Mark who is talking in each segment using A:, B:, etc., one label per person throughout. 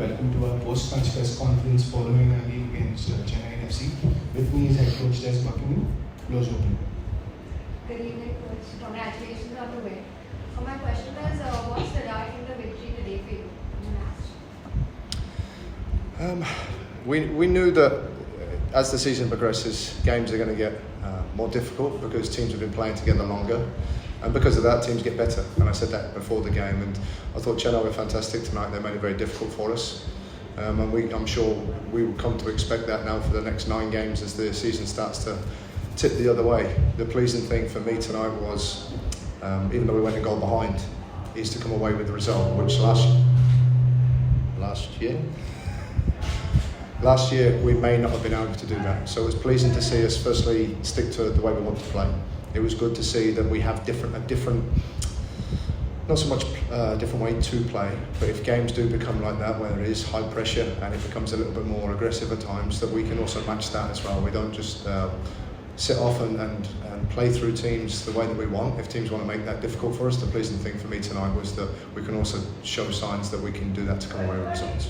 A: and welcome to our post-match press conference following our game against Chennaiyin FC. With me is head coach Buckingham. Close open.
B: Good evening, coach. Congratulations on the win. So my question is, what stood out in the victory today for you in the match?
C: We knew that as the season progresses, games are going to get more difficult because teams have been playing together longer. And because of that, teams get better. And I said that before the game. And I thought Chennai were fantastic tonight. They made it very difficult for us. And I'm sure we will come to expect that now for the next 9 games as the season starts to tip the other way. The pleasing thing for me tonight was, even though we went a goal behind, is to come away with the result, which last year we may not have been able to do that. So it was pleasing to see us firstly stick to the way we want to play. It was good to see that we have a different, not so much different way to play, but if games do become like that, where there is high pressure and it becomes a little bit more aggressive at times, that we can also match that as well. We don't just sit off and play through teams the way that we want. If teams want to make that difficult for us, the pleasing thing for me tonight was that we can also show signs that we can do that to come away with results.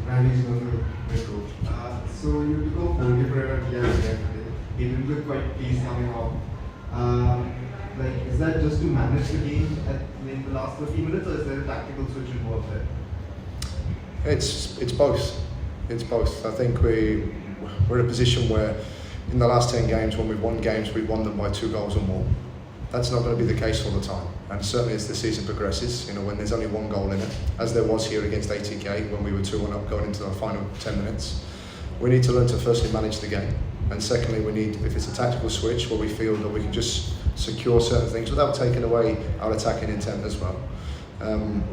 D: Randy's going to Metro. So you took a 4-day prayer at yesterday. It didn't look quite pleased coming off. Is that just to manage the game in the last 30 minutes, or is there a tactical switch involved there?
C: It's both. It's both. I think we're in a position where in the last 10 games, when we've won games, we've won them by 2 goals or more. That's not going to be the case all the time, and certainly as the season progresses, when there's only 1 goal in it, as there was here against ATK when we were 2-1 up going into the final 10 minutes, we need to learn to firstly manage the game, and secondly we need, if it's a tactical switch where we feel that we can just secure certain things without taking away our attacking intent as well,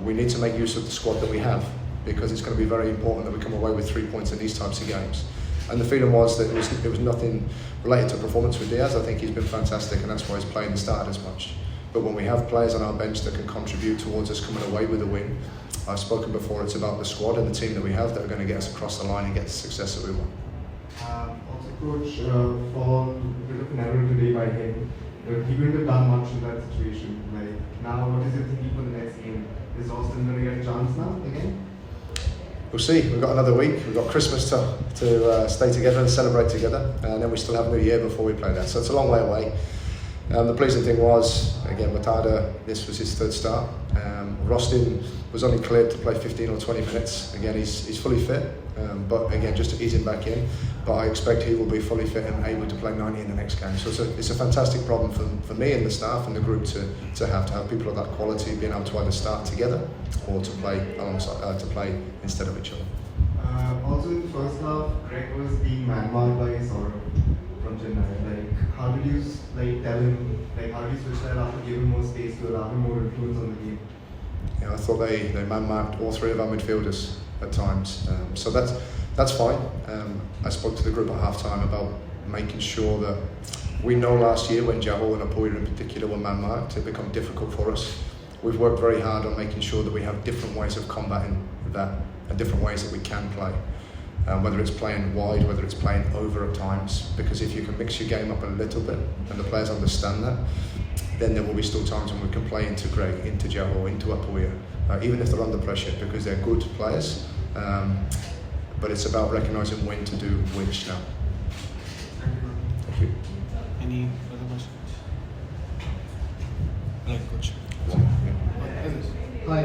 C: we need to make use of the squad that we have, because it's going to be very important that we come away with 3 points in these types of games. And the feeling was that it was nothing related to performance with Diaz. I think he's been fantastic, and that's why he's playing and started as much. But when we have players on our bench that can contribute towards us coming away with a win, I've spoken before, it's about the squad and the team that we have that are going to get us across the line and get the success that we want.
D: Also, coach, for a bit of an error today by him, but he wouldn't have done much in that situation. Now, what is your thinking for the next game? Is Austin going to get a chance now again?
C: We'll see. We've got another week. We've got Christmas to stay together and celebrate together, and then we still have New Year before we play that. So it's a long way away. The pleasing thing was, again, Matada, this was his 3rd start. Rostin was only cleared to play 15 or 20 minutes. Again, he's fully fit, but again, just to ease him back in. But I expect he will be fully fit and able to play 90 in the next game. So it's a fantastic problem for me and the staff and the group to have people of that quality being able to either start together or to play alongside, to play instead of each other.
D: Also in the first half, Greg was being man-marked by Saurabh from Chennai. How did you tell him? How did you switch that up to give him more space to allow him more influence on the game?
C: Yeah, I thought they man-marked all 3 of our midfielders at times. So that's fine. I spoke to the group at half-time about making sure that we know last year when Jahol and Apoya in particular were man-marked, it became difficult for us. We've worked very hard on making sure that we have different ways of combating that and different ways that we can play. Whether it's playing wide, whether it's playing over at times, because if you can mix your game up a little bit and the players understand that, then there will be still times when we can play into Greg, into Jahol, into Apoya, even if they're under pressure, because they're good players. But it's about recognising when to do which now. Thank you.
A: Any further questions? Right, coach.
E: Hi,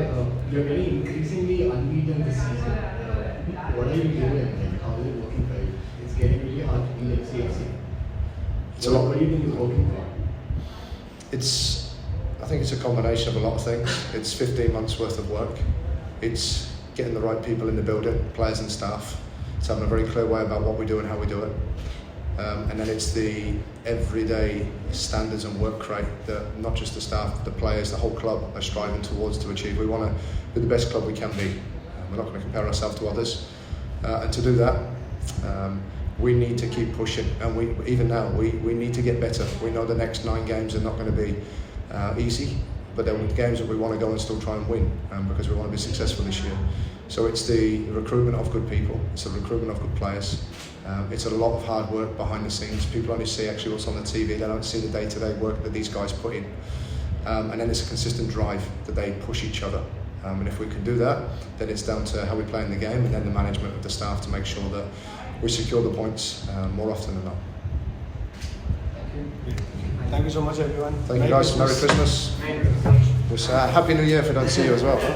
E: you're getting increasingly unbeaten this season. What are you doing? How is it working for you? It's getting really hard to beat MCFC. What do you think is working for you?
C: I think it's a combination of a lot of things. It's 15 months worth of work. It's getting the right people in the building, players and staff. It's having a very clear way about what we do and how we do it. And then it's the everyday standards and work rate that not just the staff, the players, the whole club are striving towards to achieve. We want to be the best club we can be. We're not going to compare ourselves to others. And to do that, we need to keep pushing. And even now, we need to get better. We know the next 9 games are not going to be easy, but they're games that we want to go and still try and win because we want to be successful this year. So it's the recruitment of good people, it's the recruitment of good players. It's a lot of hard work behind the scenes. People only see actually what's on the TV, they don't see the day-to-day work that these guys put in. and then it's a consistent drive that they push each other. And if we can do that, then it's down to how we play in the game and then the management of the staff to make sure that we secure the points more often than not.
A: Thank you so much, everyone.
C: Thank you guys. Merry Christmas. Happy New Year if I don't see you as well. Huh?